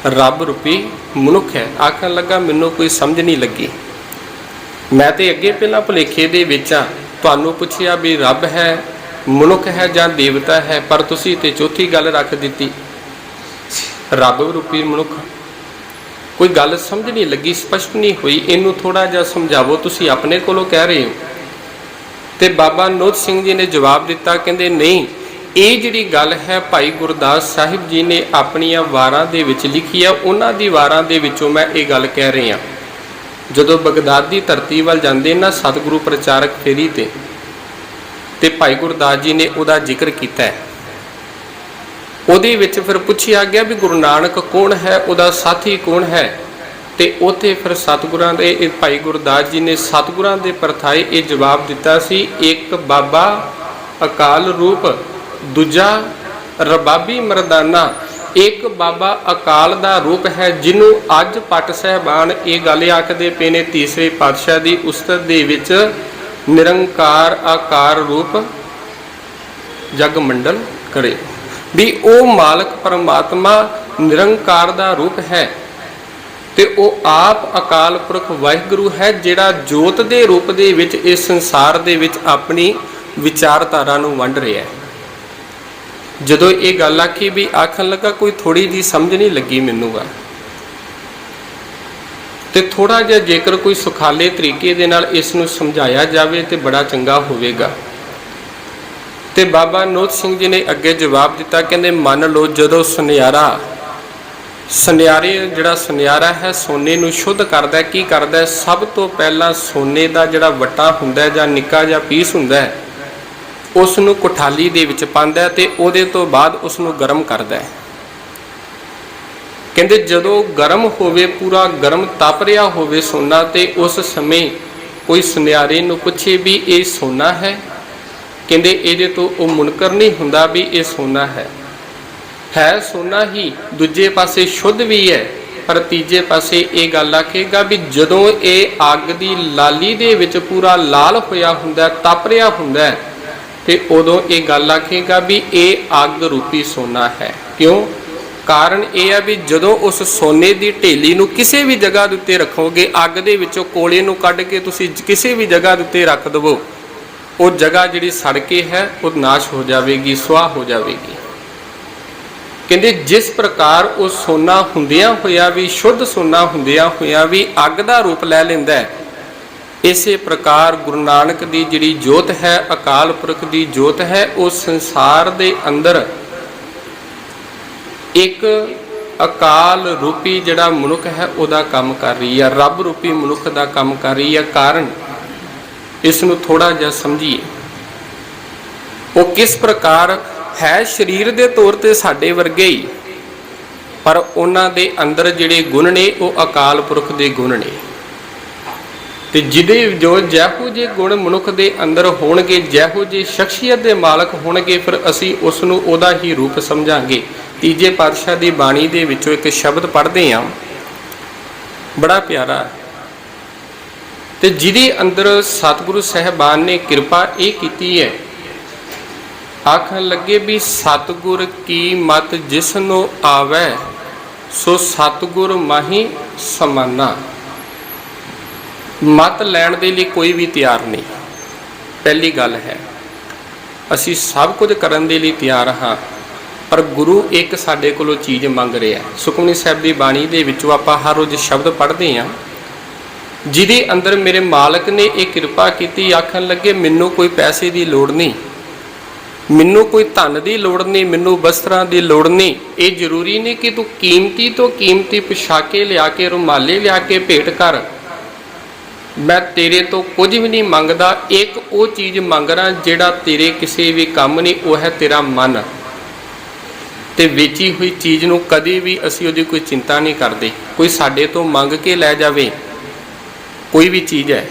ਰੱਬ ਰੂਪੀ ਮਨੁੱਖ ਹੈ। ਆਖਣ ਲੱਗਾ ਮੈਨੂੰ ਕੋਈ ਸਮਝ ਨਹੀਂ ਲੱਗੀ, ਮੈਂ ਤੇ ਅੱਗੇ ਪਹਿਲਾਂ ਭੁਲੇਖੇ ਦੇ ਵਿੱਚ ਆ, ਤੁਹਾਨੂੰ ਪੁੱਛਿਆ ਵੀ ਰੱਬ ਹੈ, ਮਨੁੱਖ ਹੈ ਜਾਂ ਦੇਵਤਾ ਹੈ, ਪਰ ਤੁਸੀਂ ਤੇ ਚੌਥੀ ਗੱਲ ਰੱਖ ਦਿੱਤੀ, ਰੱਬ ਰੂਪੀ ਮਨੁੱਖ। ਕੋਈ ਗੱਲ ਸਮਝ ਨਹੀਂ ਲੱਗੀ, ਸਪਸ਼ਟ ਨਹੀਂ ਹੋਈ, ਇਹਨੂੰ ਥੋੜਾ ਜਿਹਾ ਸਮਝਾਵੋ, ਤੁਸੀਂ ਆਪਣੇ ਕੋਲੋਂ ਕਹਿ ਰਹੇ ਹੋ। ਤੇ ਬਾਬਾ ਵਿਨੋਦ ਸਿੰਘ ਜੀ ਨੇ ਜਵਾਬ ਦਿੱਤਾ, ਕਹਿੰਦੇ ਨਹੀਂ, ਇਹ ਜਿਹੜੀ ਗੱਲ ਹੈ ਭਾਈ ਗੁਰਦਾਸ ਸਾਹਿਬ ਜੀ ਨੇ ਆਪਣੀਆਂ ਵਾਰਾਂ ਦੇ ਵਿੱਚ ਲਿਖੀ ਆ, ਉਹਨਾਂ ਦੀ ਵਾਰਾਂ ਦੇ ਵਿੱਚੋਂ ਮੈਂ ਇਹ ਗੱਲ ਕਹਿ ਰਹੀ ਹਾਂ। ਜਦੋਂ ਬਗਦਾਦ ਦੀ ਧਰਤੀ ਵੱਲ ਜਾਂਦੇ ਨਾ ਸਤਿਗੁਰੂ ਪ੍ਰਚਾਰਕ ਫੇਰੀ ਤੇ ਭਾਈ ਗੁਰਦਾਸ ਜੀ ਨੇ ਉਹਦਾ ਜ਼ਿਕਰ ਕੀਤਾ ਹੈ। ਉਹਦੇ ਵਿੱਚ ਫਿਰ ਪੁੱਛਿਆ ਗਿਆ ਵੀ ਗੁਰੂ ਨਾਨਕ ਕੌਣ ਹੈ, ਉਹਦਾ ਸਾਥੀ ਕੌਣ ਹੈ? ਤੇ ਉੱਥੇ ਫਿਰ ਸਤਿਗੁਰਾਂ ਦੇ ਭਾਈ ਗੁਰਦਾਸ ਜੀ ਨੇ ਸਤਿਗੁਰਾਂ ਦੇ ਪਰਥਾਏ ਇਹ ਜਵਾਬ ਦਿੱਤਾ ਸੀ, ਇੱਕ ਬਾਬਾ अकाल रूप, दूजा रबाबी मरदाना। एक बाबा अकाल दा रूप है जिन्हों अज पट साहबान ये गल आखदे पे ने तीसरे पातशाह की उस्तत दे विच निरंकार आकार रूप जग मंडल करे, भी वो मालक परमात्मा निरंकार दा रूप है ते वो आप अकाल पुरख वाहिगुरु है जिहड़ा जोत दे रूप दे विच इस संसार दे विच अपनी विचारधारा नूं वंड रहा है। जदों ये गल आखी भी आखन लगा कोई थोड़ी जी समझ नहीं लगी मैनूं गा, ते थोड़ा जिहा जेकर कोई सुखाले तरीके दे नाल इस नूं समझाया जावे ते बड़ा चंगा होवेगा। ते बाबा नोत सिंह जी ने अगे जवाब दिता, कहंदे मन लो जदों सुनियारा जिहड़ा सुनियारा है सोने नूं शुद्ध करदा है, की करदा है, सब तो पहला सोने दा जिहड़ा वट्टा हुंदा है जां निक्का जिहा पीस हुंदा है उस नूं कोठाली दे विच पांदा है ते ओहदे तो बाद उस नूं गर्म करदा है। कहंदे जदों गर्म होवे, पूरा गर्म तप रिहा होवे सोना, ते उस समय कोई सुनियारे नूं पुछे भी ये सोना है, कहंदे इहदे तो वो मुनकर नहीं हुंदा भी ये सोना है सोना ही, दूजे पासे शुद्ध भी है, पर तीजे पासे ये गल आखेगा भी जदों ये अग दी लाली दे विच पूरा लाल होया हुंदा, तप रिहा हुंदा ते उदों ये गल आखेगा भी ये अग रूपी सोना है। क्यों? कारण यह है भी जदों उस सोने की ढेली नूं किसी भी जगह दे उत्ते रखोगे, अग दे विचों कोले नूं कढ के तुसीं किसी भी जगह दे उत्ते रख दवो, वो जगह जिहड़ी सड़ के है वो नाश हो जाएगी, सुआह हो जाएगी। कहते जिस प्रकार वो सोना हुंदियां होया भी, शुद्ध सोना हुंदियां होया भी अग दा रूप लै लैंदा है, इसे प्रकार गुरु नानक दी जिहड़ी जोत है, अकाल पुरख दी जोत है, उस संसार दे अंदर एक अकाल रूपी जिहड़ा मनुख है उहदा काम कर रही है, रब रूपी मनुख दा काम कर रही है। कारण इसनूं थोड़ा जिहा समझिए, वो किस प्रकार है शरीर दे तौर ते साडे वर्गे ही, पर उन्हां दे अंदर जिहड़े गुण ने वो अकाल पुरख दे गुण ने, ते जिहदे जो जैहो जे गुण मनुख दे अंदर होणगे, जैहो जी शख्सियत दे मालक होणगे, फिर असीं उस नूं उहदा ही रूप समझांगे। तीजे पातशाह दी बाणी दे विचों एक शब्द पढ़दे हां, बड़ा प्यारा, ते जिहदे अंदर सतगुरु साहिबान ने कृपा ये कीती है, आखन लगे भी सतगुर की मत जिसनो आवे सो सतगुर माही समाना। मत लैण दे लई कोई भी तैयार नहीं, पहली गल है असी सब कुछ करन दे लई तैयार हाँ, पर गुरु एक साडे कोलों चीज़ मंग रहा है। सुखमनी साहिब की बाणी दे विचों आपां हर रोज़ शब्द पढ़ते हैं, जिहदे अंदर मेरे मालक ने एक कृपा की, आखन लगे मैनू कोई पैसे की लोड़ नहीं, मैनू कोई धन की लोड़ नहीं, मैनू वस्त्रां की लोड़ नहीं, ये जरूरी नहीं कि तू कीमती तो कीमती पोशाके लिया के, रुमाले लिया के भेंट कर, मैं तेरे तो कुछ भी नहीं मंगदा। एक वो चीज़ मंग रहा जिहड़ा तेरे किसी भी काम नहीं, वो है तेरा मन। ते वेची हुई चीज़ नूं कदी भी असीं उहदी कोई चिंता नहीं करते। कोई साडे तो मंग के लै जावे कोई भी चीज़ है,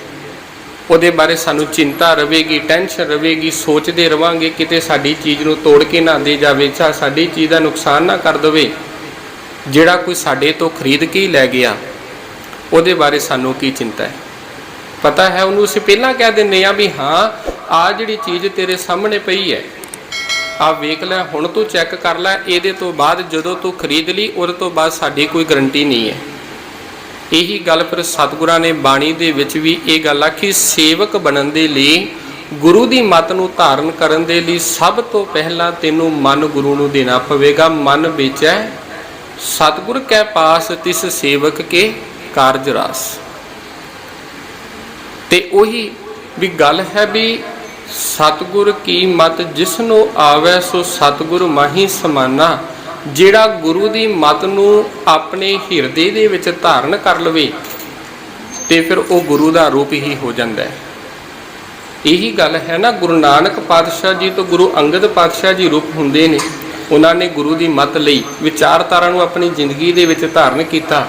ਉਹਦੇ बारे सानू चिंता रहेगी, टेंशन रहेगी, सोचते रहांगे किते साडी चीज़ नूं तोड़ के ना दे जावे, चाहे साडी चीज़ का नुकसान ना कर देवे। जिहड़ा कोई साडे तो खरीद के ही लै गया ਉਹਦੇ बारे सानू की चिंता है, पता है उन्होंने असीं पहलां कह दिंदे आ भी हाँ आ जिहड़ी चीज़ तेरे सामने पई है आ वेख लै, हुण तू चैक कर लै, ਇਹਦੇ तो बाद जदों तू खरीद ली ਉਹਦੇ तो बाद साडी कोई गारंटी नहीं है। यही गल फिर सतगुरां ने बाणी दे विच भी ये गल आखी, सेवक बनन दे लई गुरु की मत नूं धारण करन दे लई सब तो पहला तैनूं मन गुरु नूं देना पवेगा। मन बेचै सतगुर कै पास तिस सेवक के कारज रास। ते उही भी गल है भी सतगुर की मत जिसनों आवे सो सतगुर माही समाना। जिहड़ा गुरु की मत नूं अपने हिरदे दे विच धारण कर लवे ते फिर वो गुरु का रूप ही हो जाता है। यही गल है ना, गुरु नानक पातशाह जी तो गुरु अंगद पातशाह जी रूप हुंदे ने, उन्होंने गुरु की मत लई विचारधारा नूं अपनी जिंदगी दे विच धारण किया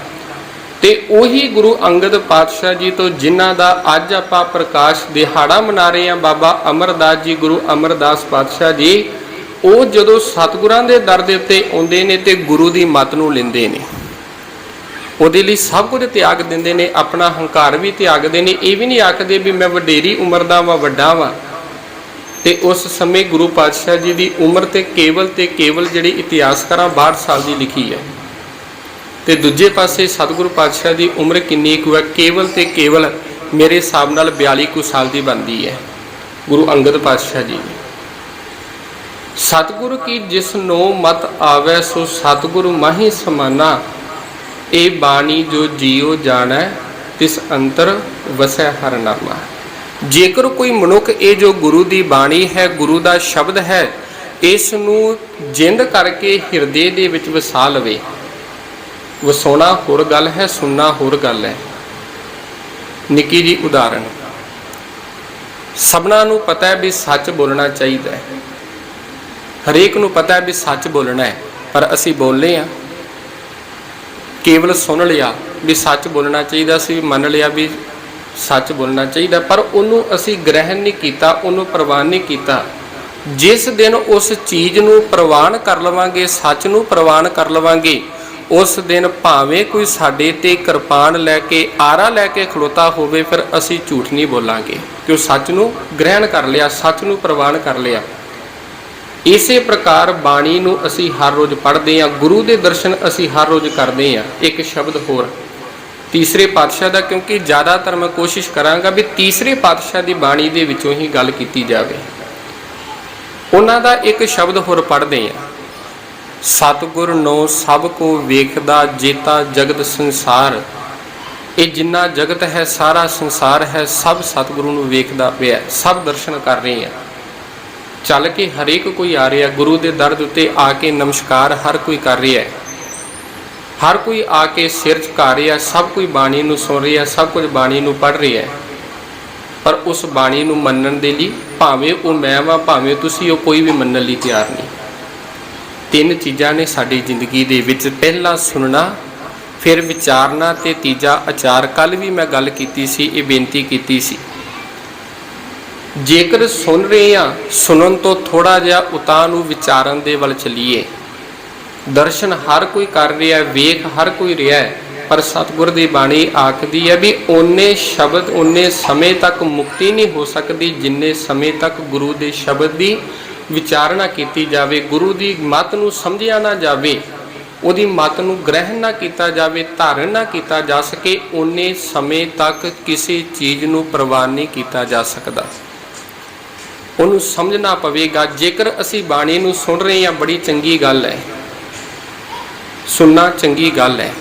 ਤੇ ਉਹੀ ਗੁਰੂ ਅੰਗਦ ਪਾਤਸ਼ਾਹ ਜੀ ਤੋਂ ਜਿਨ੍ਹਾਂ ਦਾ ਅੱਜ ਆਪਾਂ ਪ੍ਰਕਾਸ਼ ਦਿਹਾੜਾ ਮਨਾ ਰਹੇ ਹਾਂ, ਬਾਬਾ ਅਮਰਦਾਸ ਜੀ, ਗੁਰੂ ਅਮਰਦਾਸ ਪਾਤਸ਼ਾਹ ਜੀ, ਉਹ ਜਦੋਂ ਸਤਿਗੁਰਾਂ ਦੇ ਦਰ ਦੇ ਉੱਤੇ ਆਉਂਦੇ ਨੇ ਤੇ ਗੁਰੂ ਦੀ ਮੱਤ ਨੂੰ ਲੈਂਦੇ ਨੇ, ਉਹਦੇ ਲਈ ਸਭ ਕੁਝ ਤਿਆਗ ਦਿੰਦੇ ਨੇ, ਆਪਣਾ ਹੰਕਾਰ ਵੀ ਤਿਆਗਦੇ ਨੇ। ਇਹ ਵੀ ਨਹੀਂ ਆਖਦੇ ਵੀ ਮੈਂ ਵਡੇਰੀ ਉਮਰ ਦਾ ਵਾਂ, ਵੱਡਾ ਵਾਂ। ਤੇ ਉਸ ਸਮੇਂ ਗੁਰੂ ਪਾਤਸ਼ਾਹ ਜੀ ਦੀ ਉਮਰ ਤੇ ਕੇਵਲ ਜਿਹੜੀ ਇਤਿਹਾਸਕਾਰਾਂ 62 ਸਾਲ ਦੀ ਲਿਖੀ ਹੈ, ਤੇ ਦੂਜੇ ਪਾਸੇ ਸਤਿਗੁਰੂ ਪਾਤਸ਼ਾਹ ਦੀ ਉਮਰ ਕਿੰਨੀ ਕੁ ਹੈ? ਕੇਵਲ ਮੇਰੇ ਹਿਸਾਬ ਨਾਲ 42 ਕੁ ਸਾਲ ਦੀ ਬਣਦੀ ਹੈ ਗੁਰੂ ਅੰਗਦ ਪਾਤਸ਼ਾਹ ਜੀ। ਸਤਿਗੁਰੂ ਕੀ ਜਿਸ ਨੂੰ ਮਤ ਆਵੈ ਸੋ ਸਤਿਗੁਰੂ ਮਾਹੀ ਸਮਾਨਾ, ਇਹ ਬਾਣੀ ਜੋ ਜੀਉ ਜਾਣੈ ਤਿਸ ਅੰਤਰ ਵਸੈ ਹਰਿ ਨਾਮਾ। ਜੇਕਰ ਕੋਈ ਮਨੁੱਖ ਇਹ ਜੋ ਗੁਰੂ ਦੀ ਬਾਣੀ ਹੈ, ਗੁਰੂ ਦਾ ਸ਼ਬਦ ਹੈ, ਇਸ ਨੂੰ ਜਿੰਦ ਕਰਕੇ ਹਿਰਦੇ ਦੇ ਵਿੱਚ ਵਸਾ ਲਵੇ। ਵਸਾਉਣਾ ਹੋਰ ਗੱਲ ਹੈ, ਸੁਣਨਾ ਹੋਰ ਗੱਲ ਹੈ। ਨਿੱਕੀ ਜੀ ਉਦਾਹਰਣ, ਸਭਨਾਂ ਨੂੰ ਪਤਾ ਹੈ ਵੀ ਸੱਚ ਬੋਲਣਾ ਚਾਹੀਦਾ ਹੈ, ਹਰੇਕ ਨੂੰ ਪਤਾ ਹੈ ਵੀ ਸੱਚ ਬੋਲਣਾ ਹੈ, ਪਰ ਅਸੀਂ ਬੋਲਦੇ ਹਾਂ। ਕੇਵਲ ਸੁਣ ਲਿਆ ਵੀ ਸੱਚ ਬੋਲਣਾ ਚਾਹੀਦਾ, ਅਸੀਂ ਮੰਨ ਲਿਆ ਵੀ ਸੱਚ ਬੋਲਣਾ ਚਾਹੀਦਾ, ਪਰ ਉਹਨੂੰ ਅਸੀਂ ਗ੍ਰਹਿਣ ਨਹੀਂ ਕੀਤਾ, ਉਹਨੂੰ ਪ੍ਰਵਾਨ ਨਹੀਂ ਕੀਤਾ। ਜਿਸ ਦਿਨ ਉਸ ਚੀਜ਼ ਨੂੰ ਪ੍ਰਵਾਨ ਕਰ ਲਵਾਂਗੇ, ਸੱਚ ਨੂੰ ਪ੍ਰਵਾਨ ਕਰ ਲਵਾਂਗੇ, ਉਸ ਦਿਨ ਭਾਵੇਂ ਕੋਈ ਸਾਡੇ ਤੇ ਕਿਰਪਾਨ ਲੈ ਕੇ, ਆਰਾ ਲੈ ਕੇ ਖਲੋਤਾ ਹੋਵੇ, ਫਿਰ ਅਸੀਂ ਝੂਠ ਨਹੀਂ ਬੋਲਾਂਗੇ, ਕਿਉਂ ਸੱਚ ਨੂੰ ਗ੍ਰਹਿਣ ਕਰ ਲਿਆ, ਸੱਚ ਨੂੰ ਪ੍ਰਵਾਨ ਕਰ ਲਿਆ। ਇਸੇ ਪ੍ਰਕਾਰ ਬਾਣੀ ਨੂੰ ਅਸੀਂ ਹਰ ਰੋਜ਼ ਪੜ੍ਹਦੇ ਹਾਂ, ਗੁਰੂ ਦੇ ਦਰਸ਼ਨ ਅਸੀਂ ਹਰ ਰੋਜ਼ ਕਰਦੇ ਹਾਂ। ਇੱਕ ਸ਼ਬਦ ਹੋਰ ਤੀਸਰੇ ਪਾਤਸ਼ਾਹ ਦਾ, ਕਿਉਂਕਿ ਜ਼ਿਆਦਾਤਰ ਮੈਂ ਕੋਸ਼ਿਸ਼ ਕਰਾਂਗਾ ਵੀ ਤੀਸਰੇ ਪਾਤਸ਼ਾਹ ਦੀ ਬਾਣੀ ਦੇ ਵਿੱਚੋਂ ਹੀ ਗੱਲ ਕੀਤੀ ਜਾਵੇ। ਉਹਨਾਂ ਦਾ ਇੱਕ ਸ਼ਬਦ ਹੋਰ ਪੜ੍ਹਦੇ ਹਾਂ, ਸਤਿਗੁਰ ਨੋ ਸਭ ਕੋ ਵੇਖਦਾ ਜੇਤਾ ਜਗਤ ਸੰਸਾਰ। ਇਹ ਜਿੰਨਾ ਜਗਤ ਹੈ, ਸਾਰਾ ਸੰਸਾਰ ਹੈ, ਸਭ ਸਤਿਗੁਰੂ ਨੂੰ ਵੇਖਦਾ ਪਿਆ, ਸਭ ਦਰਸ਼ਨ ਕਰ ਰਹੇ ਆ। ਚੱਲ ਕੇ ਹਰੇਕ ਕੋਈ ਆ ਰਿਹਾ ਗੁਰੂ ਦੇ ਦਰ ਦੇ ਉੱਤੇ, ਆ ਕੇ ਨਮਸਕਾਰ ਹਰ ਕੋਈ ਕਰ ਰਿਹਾ, ਹਰ ਕੋਈ ਆ ਕੇ ਸਿਰ ਝੁਕਾ ਰਿਹਾ, ਸਭ ਕੋਈ ਬਾਣੀ ਨੂੰ ਸੁਣ ਰਿਹਾ, ਸਭ ਕੁਝ ਬਾਣੀ ਨੂੰ ਪੜ੍ਹ ਰਿਹਾ। ਪਰ ਉਸ ਬਾਣੀ ਨੂੰ ਮੰਨਣ ਦੇ ਲਈ, ਭਾਵੇਂ ਉਹ ਮੈਂ ਵਾਂ, ਭਾਵੇਂ ਤੁਸੀਂ ਹੋ, ਕੋਈ ਵੀ ਮੰਨਣ ਲਈ ਤਿਆਰ ਨਹੀਂ। ਤਿੰਨ ਚੀਜ਼ਾਂ ਨੇ ਸਾਡੀ ਜ਼ਿੰਦਗੀ ਦੇ ਵਿੱਚ, ਪਹਿਲਾ ਸੁਣਨਾ, ਫਿਰ ਵਿਚਾਰਨਾ, ਤੇ ਤੀਜਾ ਆਚਾਰ। ਕੱਲ੍ਹ ਵੀ ਮੈਂ ਗੱਲ ਕੀਤੀ ਸੀ, ਇਹ ਬੇਨਤੀ ਕੀਤੀ ਸੀ, ਜੇਕਰ ਸੁਣ ਰਹੇ ਹਾਂ, ਸੁਣਨ ਤੋਂ ਥੋੜ੍ਹਾ ਜਿਹਾ ਉਤਾਂਹ ਨੂੰ ਵਿਚਾਰਨ ਦੇ ਵੱਲ ਚੱਲੀਏ। ਦਰਸ਼ਨ ਹਰ ਕੋਈ ਕਰ ਰਿਹਾ, ਵੇਖ ਹਰ ਕੋਈ ਰਿਹਾ, ਪਰ ਸਤਿਗੁਰ ਦੀ ਬਾਣੀ ਆਖਦੀ ਹੈ ਵੀ ਓਨੇ ਸ਼ਬਦ, ਓਨੇ ਸਮੇਂ ਤੱਕ ਮੁਕਤੀ ਨਹੀਂ ਹੋ ਸਕਦੀ ਜਿੰਨੇ ਸਮੇਂ ਤੱਕ ਗੁਰੂ ਦੇ ਸ਼ਬਦ ਦੀ ਵਿਚਾਰਨਾ ਕੀਤੀ ਜਾਵੇ, ਗੁਰੂ ਦੀ ਮੱਤ ਨੂੰ ਸਮਝਿਆ ਨਾ ਜਾਵੇ, ਉਹਦੀ ਮੱਤ ਨੂੰ ਗ੍ਰਹਿਣ ਨਾ ਕੀਤਾ ਜਾਵੇ, ਧਾਰਨ ਨਾ ਕੀਤਾ ਜਾ ਸਕੇ, ਓਨੇ ਸਮੇਂ ਤੱਕ ਕਿਸੇ ਚੀਜ਼ ਨੂੰ ਪ੍ਰਵਾਨ ਨਹੀਂ ਕੀਤਾ ਜਾ ਸਕਦਾ। ਉਹਨੂੰ ਸਮਝਣਾ ਪਵੇਗਾ। ਜੇਕਰ ਅਸੀਂ ਬਾਣੀ ਨੂੰ ਸੁਣ ਰਹੇ ਹਾਂ, ਬੜੀ ਚੰਗੀ ਗੱਲ ਹੈ, ਸੁਣਨਾ ਚੰਗੀ ਗੱਲ ਹੈ,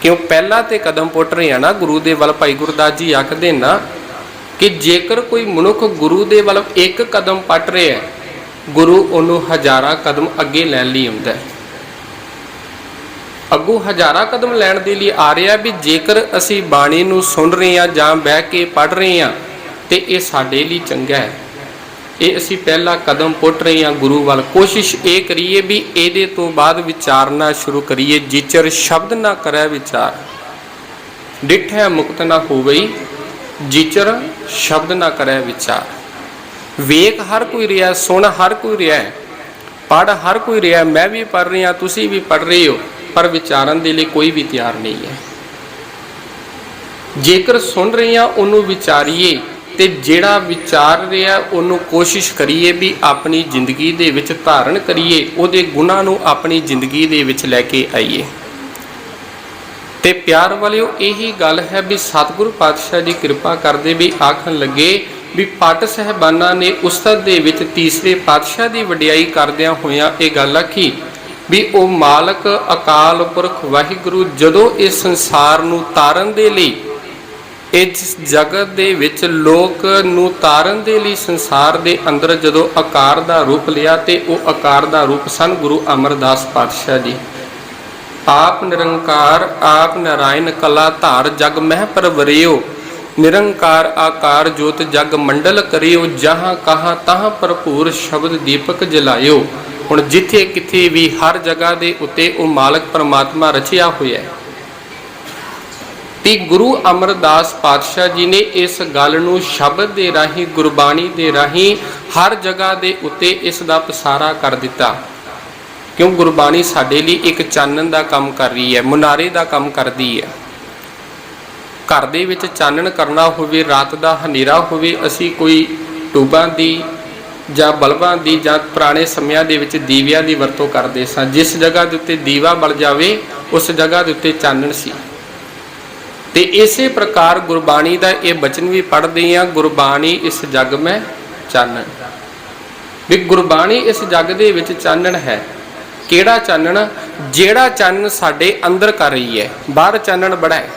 ਕਿਉਂ ਪਹਿਲਾਂ ਤੇ ਕਦਮ ਪੁੱਟ ਰਹੇ ਹਾਂ ਨਾ ਗੁਰੂ ਦੇ ਵੱਲ। ਭਾਈ ਗੁਰਦਾਸ ਜੀ ਆਖਦੇ ਨਾ ਕਿ ਜੇਕਰ ਕੋਈ ਮਨੁੱਖ ਗੁਰੂ ਦੇ ਵੱਲ ਇੱਕ ਕਦਮ ਪੱਟ ਰਿਹਾ ਹੈ, ਗੁਰੂ ਉਹਨੂੰ ਹਜ਼ਾਰਾਂ ਕਦਮ ਅੱਗੇ ਲੈਣ ਲਈ ਆਉਂਦਾ ਹੈ। ਅੱਗੋਂ ਹਜ਼ਾਰਾਂ ਕਦਮ ਲੈਣ ਦੇ ਲਈ ਆ ਰਿਹਾ ਵੀ ਜੇਕਰ ਅਸੀਂ ਬਾਣੀ ਨੂੰ ਸੁਣ ਰਹੇ ਹਾਂ ਜਾਂ ਬਹਿ ਕੇ ਪੜ੍ਹ ਰਹੇ ਹਾਂ, ਤੇ ਇਹ ਸਾਡੇ ਲਈ ਚੰਗਾ ਹੈ। ਇਹ ਅਸੀਂ ਪਹਿਲਾ ਕਦਮ ਪੁੱਟ ਰਹੇ ਹਾਂ ਗੁਰੂ ਵੱਲ। ਕੋਸ਼ਿਸ਼ ਇਹ ਕਰੀਏ ਵੀ ਇਹਦੇ ਤੋਂ ਬਾਅਦ ਵਿਚਾਰਨਾ ਸ਼ੁਰੂ ਕਰੀਏ। ਜਿਚਰ ਸ਼ਬਦ ਨਾ ਕਰੈ ਵਿਚਾਰ, ਡਿਠੈ ਮੁਕਤ ਨਾ ਹੋਵਈ, ਜਿਚਰ ਸ਼ਬਦ ਨਾ ਕਰੈ ਵਿਚਾਰ। ਵੇਖ ਹਰ ਕੋਈ ਰਿਹਾ, ਸੁਣ ਹਰ ਕੋਈ ਰਿਹਾ, ਪੜ੍ਹ ਹਰ ਕੋਈ ਰਿਹਾ, ਮੈਂ ਵੀ ਪੜ੍ਹ ਰਹੀ ਹਾਂ, ਤੁਸੀਂ ਵੀ ਪੜ੍ਹ ਰਹੇ ਹੋ, ਪਰ ਵਿਚਾਰਨ ਦੇ ਲਈ ਕੋਈ ਵੀ ਤਿਆਰ ਨਹੀਂ ਹੈ। ਜੇਕਰ ਸੁਣ ਰਹੇ ਹਾਂ ਉਹਨੂੰ ਵਿਚਾਰੀਏ, ਤੇ ਜਿਹੜਾ ਵਿਚਾਰ ਰਿਹਾ ਉਹਨੂੰ ਕੋਸ਼ਿਸ਼ ਕਰੀਏ ਵੀ ਆਪਣੀ ਜ਼ਿੰਦਗੀ ਦੇ ਵਿੱਚ ਧਾਰਨ ਕਰੀਏ, ਉਹਦੇ ਗੁਣਾਂ ਨੂੰ ਆਪਣੀ ਜ਼ਿੰਦਗੀ ਦੇ ਵਿੱਚ ਲੈ ਕੇ ਆਈਏ। ਤੇ ਪਿਆਰ ਵਾਲਿਓ, ਇਹੀ ਗੱਲ ਹੈ ਵੀ ਸਤਿਗੁਰੂ ਪਾਤਸ਼ਾਹ ਜੀ ਕਿਰਪਾ ਕਰਦੇ ਵੀ ਆਖਣ ਲੱਗੇ ਵੀ ਪਟ ਸਾਹਿਬਾਨਾਂ ਨੇ ਉਸਤਤ ਦੇ ਵਿੱਚ ਤੀਸਰੇ ਪਾਤਸ਼ਾਹ ਦੀ ਵਡਿਆਈ ਕਰਦਿਆਂ ਹੋਇਆਂ ਇਹ ਗੱਲ ਆਖੀ ਵੀ ਉਹ ਮਾਲਕ ਅਕਾਲ ਪੁਰਖ ਵਾਹਿਗੁਰੂ ਜਦੋਂ ਇਸ ਸੰਸਾਰ ਨੂੰ ਤਾਰਨ ਦੇ ਲਈ, ਇਸ ਜਗਤ ਦੇ ਵਿੱਚ ਲੋਕ ਨੂੰ ਤਾਰਨ ਦੇ ਲਈ ਸੰਸਾਰ ਦੇ ਅੰਦਰ ਜਦੋਂ ਆਕਾਰ ਦਾ ਰੂਪ ਲਿਆ, ਤੇ ਉਹ ਆਕਾਰ ਦਾ ਰੂਪ ਸਨ ਗੁਰੂ ਅਮਰਦਾਸ ਪਾਤਸ਼ਾਹ ਜੀ। ਆਪ ਨਿਰੰਕਾਰ ਆਪ ਨਾਰਾਇਣ ਕਲਾ ਧਾਰ ਜਗ ਮਹਿ ਪਰਵਰਿਓ, ਨਿਰੰਕਾਰ ਆਕਾਰ ਜੋਤ ਜਗ ਮੰਡਲ ਕਰਿਓ, ਜਹਾਂ ਕਹਾਂ ਤਹਾਂ ਭਰਪੂਰ ਸ਼ਬਦ ਦੀਪਕ ਜਲਾਇਓ। ਹੁਣ ਜਿੱਥੇ ਕਿਥੇ ਵੀ ਹਰ ਜਗ੍ਹਾ ਦੇ ਉੱਤੇ ਉਹ ਮਾਲਕ ਪਰਮਾਤਮਾ ਰਚਿਆ ਹੋਇਆ ਹੈ। ਤੇ ਗੁਰੂ ਅਮਰਦਾਸ ਪਾਤਸ਼ਾਹ ਜੀ ਨੇ ਇਸ ਗੱਲ ਨੂੰ ਸ਼ਬਦ ਦੇ ਰਾਹੀਂ, ਗੁਰਬਾਣੀ ਦੇ ਰਾਹੀਂ ਹਰ ਜਗ੍ਹਾ ਦੇ ਉੱਤੇ ਇਸ ਦਾ ਪਸਾਰਾ ਕਰ ਦਿੱਤਾ। ਕਿਉਂ? ਗੁਰਬਾਣੀ ਸਾਡੇ ਲਈ ਇੱਕ ਚਾਨਣ ਦਾ ਕੰਮ ਕਰ ਰਹੀ ਹੈ, ਮੁਨਾਰੇ ਦਾ ਕੰਮ ਕਰਦੀ ਹੈ। ਘਰ ਦੇ ਵਿੱਚ ਚਾਨਣ ਕਰਨਾ ਹੋਵੇ, ਰਾਤ ਦਾ ਹਨੇਰਾ ਹੋਵੇ, ਅਸੀਂ ਕੋਈ ਟੂਬਾਂ ਦੀ ਜਾਂ ਬਲਬਾਂ ਦੀ ਜਾਂ ਪੁਰਾਣੇ ਸਮਿਆਂ ਦੇ ਵਿੱਚ ਦੀਵਿਆਂ ਦੀ ਵਰਤੋਂ ਕਰਦੇ ਸਾਂ। ਜਿਸ ਜਗ੍ਹਾ ਦੇ ਉੱਤੇ ਦੀਵਾ ਬਲ ਜਾਵੇ ਉਸ ਜਗ੍ਹਾ ਦੇ ਉੱਤੇ ਚਾਨਣ ਸੀ। ਤੇ ਇਸੇ ਪ੍ਰਕਾਰ ਗੁਰਬਾਣੀ ਦਾ ਇਹ ਬਚਨ ਵੀ ਪੜ੍ਹਦੇ ਹਾਂ, ਗੁਰਬਾਣੀ ਇਸ ਜਗ ਮੈਂ ਚਾਨਣ। ਵੀ ਗੁਰਬਾਣੀ ਇਸ ਜਗ ਦੇ ਵਿੱਚ ਚਾਨਣ ਹੈ। ਕਿਹੜਾ ਚਾਨਣ? ਜਿਹੜਾ ਚਾਨਣ ਸਾਡੇ ਅੰਦਰ ਕਰ ਰਹੀ ਹੈ। ਬਾਹਰ ਚਾਨਣ ਬੜਾ ਹੈ,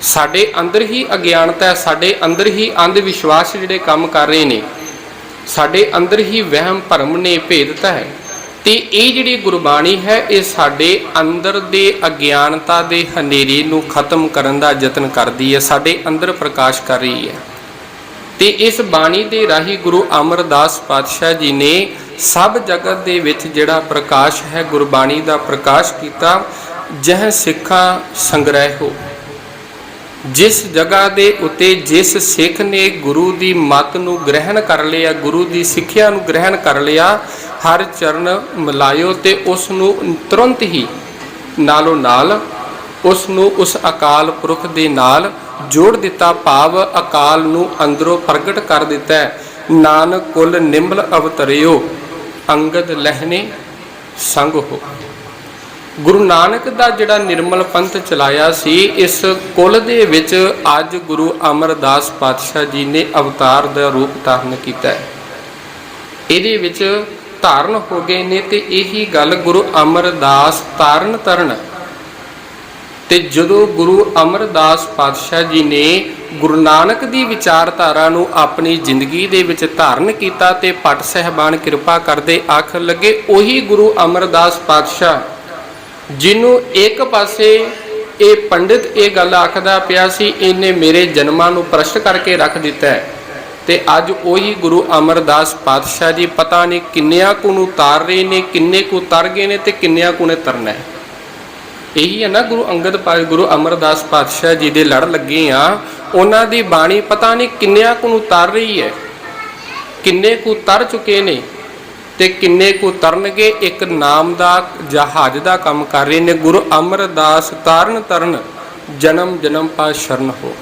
ਸਾਡੇ ਅੰਦਰ ਹੀ ਅਗਿਆਨਤਾ ਹੈ, ਸਾਡੇ ਅੰਦਰ ਹੀ ਅੰਧ ਵਿਸ਼ਵਾਸ ਜਿਹੜੇ ਕੰਮ ਕਰ ਰਹੇ ਨੇ, ਸਾਡੇ ਅੰਦਰ ਹੀ ਵਹਿਮ ਭਰਮ ਨੇ, ਭੇਦਤਾ ਹੈ। ਤੇ ਇਹ ਜਿਹੜੀ ਗੁਰਬਾਣੀ ਹੈ ਇਹ ਸਾਡੇ ਅੰਦਰ ਦੇ ਅਗਿਆਨਤਾ ਦੇ ਹਨੇਰੇ ਨੂੰ ਖਤਮ ਕਰਨ ਦਾ ਯਤਨ ਕਰਦੀ ਹੈ, ਸਾਡੇ ਅੰਦਰ ਪ੍ਰਕਾਸ਼ ਕਰ ਰਹੀ ਹੈ। ਤੇ ਇਸ ਬਾਣੀ ਦੇ ਰਾਹੀਂ ਗੁਰੂ ਅਮਰਦਾਸ ਪਾਤਸ਼ਾਹ ਜੀ ਨੇ ਸਭ ਜਗਤ ਦੇ ਵਿੱਚ ਜਿਹੜਾ ਪ੍ਰਕਾਸ਼ ਹੈ ਗੁਰਬਾਣੀ ਦਾ ਪ੍ਰਕਾਸ਼ ਕੀਤਾ। ਜਹ ਸਿੱਖਾਂ ਸੰਗ੍ਰਹਿ ਹੋ, ਜਿਸ ਜਗ੍ਹਾ ਦੇ ਉੱਤੇ ਜਿਸ ਸਿੱਖ ਨੇ ਗੁਰੂ ਦੀ ਮੱਤ ਨੂੰ ਗ੍ਰਹਿਣ ਕਰ ਲਿਆ, ਗੁਰੂ ਦੀ ਸਿੱਖਿਆ ਨੂੰ ਗ੍ਰਹਿਣ ਕਰ ਲਿਆ, ਹਰ ਚਰਨ ਮਿਲਾਇਓ ਤੇ ਉਸ ਨੂੰ ਤੁਰੰਤ ਹੀ ਨਾਲੋਂ ਨਾਲ ਉਸ ਨੂੰ ਉਸ ਅਕਾਲ ਪੁਰਖ ਦੇ ਨਾਲ ਜੋੜ ਦਿੱਤਾ। ਭਾਵ ਅਕਾਲ ਨੂੰ ਅੰਦਰੋਂ ਪ੍ਰਗਟ ਕਰ ਦਿੱਤਾ ਹੈ। ਨਾਨਕ ਕੁਲ ਨਿੰਬਲ ਅਵਤਰਿਓ, ਅੰਗਦ ਲਹਿਣੇ ਸੰਗ ਹੋ। ਗੁਰੂ ਨਾਨਕ ਦਾ ਜਿਹੜਾ ਨਿਰਮਲ ਪੰਥ ਚਲਾਇਆ ਸੀ, ਇਸ ਕੁਲ ਦੇ ਵਿੱਚ ਅੱਜ ਗੁਰੂ ਅਮਰਦਾਸ ਪਾਤਸ਼ਾਹ ਜੀ ਨੇ ਅਵਤਾਰ ਦਾ ਰੂਪ ਧਾਰਨ ਕੀਤਾ ਹੈ। ਇਹਦੇ ਵਿੱਚ ਧਾਰਨ ਹੋ ਗਏ ਨੇ। ਤੇ ਇਹੀ ਗੱਲ ਗੁਰੂ ਅਮਰਦਾਸ ਤਾਰਨ ਤਰਨ। ਤੇ ਜਦੋਂ ਗੁਰੂ ਅਮਰਦਾਸ ਪਾਤਸ਼ਾਹ ਜੀ ਨੇ ਗੁਰੂ ਨਾਨਕ ਦੀ ਵਿਚਾਰਧਾਰਾ ਨੂੰ ਆਪਣੀ ਜ਼ਿੰਦਗੀ ਦੇ ਵਿੱਚ ਧਾਰਨ ਕੀਤਾ ਤੇ ਭੱਟ ਸਾਹਿਬਾਨ ਕਿਰਪਾ ਕਰਦੇ ਆਖਣ ਲੱਗੇ, ਉਹੀ ਗੁਰੂ ਅਮਰਦਾਸ ਪਾਤਸ਼ਾਹ ਜਿਹਨੂੰ ਇੱਕ ਪਾਸੇ ਇਹ ਪੰਡਿਤ ਇਹ ਗੱਲ ਆਖਦਾ ਪਿਆ ਸੀ, ਇਹਨੇ ਮੇਰੇ ਜਨਮਾਂ ਨੂੰ ਪ੍ਰਸ਼ਟ ਕਰਕੇ ਰੱਖ ਦਿੱਤਾ ਹੈ, ਤੇ ਅੱਜ ਉਹੀ ਗੁਰੂ ਅਮਰਦਾਸ ਪਾਤਸ਼ਾਹ ਜੀ ਪਤਾ ਨਹੀਂ ਕਿੰਨਿਆਂ ਕੁ ਨੂੰ ਤਾਰ ਰਹੇ ਨੇ, ਕਿੰਨੇ ਕੁ ਤਰ ਗਏ ਨੇ ਤੇ ਕਿੰਨਿਆਂ ਕੁ ਨੇ ਤਰਨਾ ਹੈ। ਇਹੀ ਹੈ ਨਾ ਗੁਰੂ ਅੰਗਦ ਗੁਰੂ ਅਮਰਦਾਸ ਪਾਤਸ਼ਾਹ ਜੀ ਦੇ ਲੜ ਲੱਗੇ ਆ। ਉਹਨਾਂ ਦੀ ਬਾਣੀ ਪਤਾ ਨਹੀਂ ਕਿੰਨਿਆਂ ਕੁ ਨੂੰ ਤਾਰ ਰਹੀ ਹੈ, ਕਿੰਨੇ ਕੁ ਤਰ ਚੁੱਕੇ ਨੇ ਤੇ ਕਿੰਨੇ ਕੁ ਤਰਨਗੇ। ਇੱਕ ਨਾਮ ਦਾ ਜਹਾਜ਼ ਦਾ ਕੰਮ ਕਰ ਰਹੇ ਨੇ। ਗੁਰੂ ਅਮਰਦਾਸ ਤਾਰਨ ਤਰਨ, ਜਨਮ ਜਨਮ ਪਾ ਸ਼ਰਨ ਹੋ।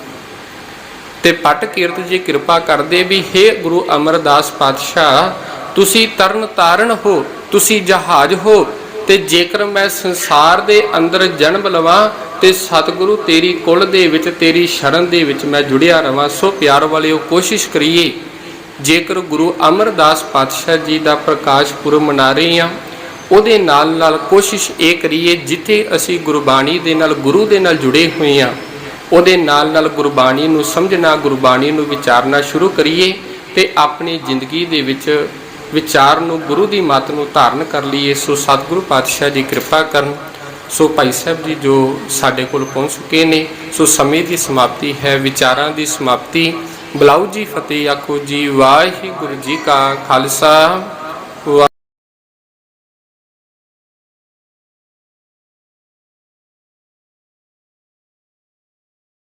ਤੇ ਪੱਟ ਕੀਰਤ ਜੀ ਕਿਰਪਾ ਕਰਦੇ ਵੀ ਹੇ ਗੁਰੂ ਅਮਰਦਾਸ ਪਾਤਸ਼ਾਹ, ਤੁਸੀਂ ਤਰਨ ਤਾਰਨ ਹੋ, ਤੁਸੀਂ ਜਹਾਜ਼ ਹੋ। ਤੇ ਜੇਕਰ ਮੈਂ ਸੰਸਾਰ ਦੇ ਅੰਦਰ ਜਨਮ ਲਵਾਂ ਤੇ ਸਤਿਗੁਰੂ ਤੇਰੀ ਕੁਲ ਦੇ ਵਿੱਚ, ਤੇਰੀ ਸ਼ਰਨ ਦੇ ਵਿੱਚ ਮੈਂ ਜੁੜਿਆ ਰਵਾਂ। ਸੋ ਪਿਆਰ ਵਾਲਿਓ, ਕੋਸ਼ਿਸ਼ ਕਰੀਏ ਜੇਕਰ ਗੁਰੂ ਅਮਰਦਾਸ ਪਾਤਸ਼ਾਹ ਜੀ ਦਾ ਪ੍ਰਕਾਸ਼ ਪੁਰਬ ਮਨਾ ਰਹੇ ਹਾਂ, ਉਹਦੇ ਨਾਲ ਨਾਲ ਕੋਸ਼ਿਸ਼ ਇਹ ਕਰੀਏ ਜਿੱਥੇ ਅਸੀਂ ਗੁਰਬਾਣੀ ਦੇ ਨਾਲ, ਗੁਰੂ ਦੇ ਨਾਲ ਜੁੜੇ ਹੋਏ ਹਾਂ, ਉਹਦੇ ਨਾਲ ਨਾਲ ਗੁਰਬਾਣੀ ਨੂੰ ਸਮਝਣਾ, ਗੁਰਬਾਣੀ ਨੂੰ ਵਿਚਾਰਨਾ ਸ਼ੁਰੂ ਕਰੀਏ ਤੇ ਆਪਣੀ ਜ਼ਿੰਦਗੀ ਦੇ ਵਿੱਚ ਵਿਚਾਰ ਨੂੰ, ਗੁਰੂ ਦੀ ਮੱਤ ਨੂੰ ਧਾਰਨ ਕਰ ਲਈਏ। ਸੋ ਸਤਿਗੁਰੂ ਪਾਤਸ਼ਾਹ ਜੀ ਕਿਰਪਾ ਕਰਨ। ਸੋ ਭਾਈ ਸਾਹਿਬ ਜੀ ਜੋ ਸਾਡੇ ਕੋਲ ਪਹੁੰਚ ਚੁੱਕੇ ਨੇ, ਸੋ ਸਮੇਂ ਦੀ ਸਮਾਪਤੀ ਹੈ, ਵਿਚਾਰਾਂ ਦੀ ਸਮਾਪਤੀ। ਬੁਲਾਓ ਜੀ ਫਤਿਹ ਆਖੋ ਜੀ। ਵਾਹਿਗੁਰੂ ਜੀ ਕਾ ਖਾਲਸਾ,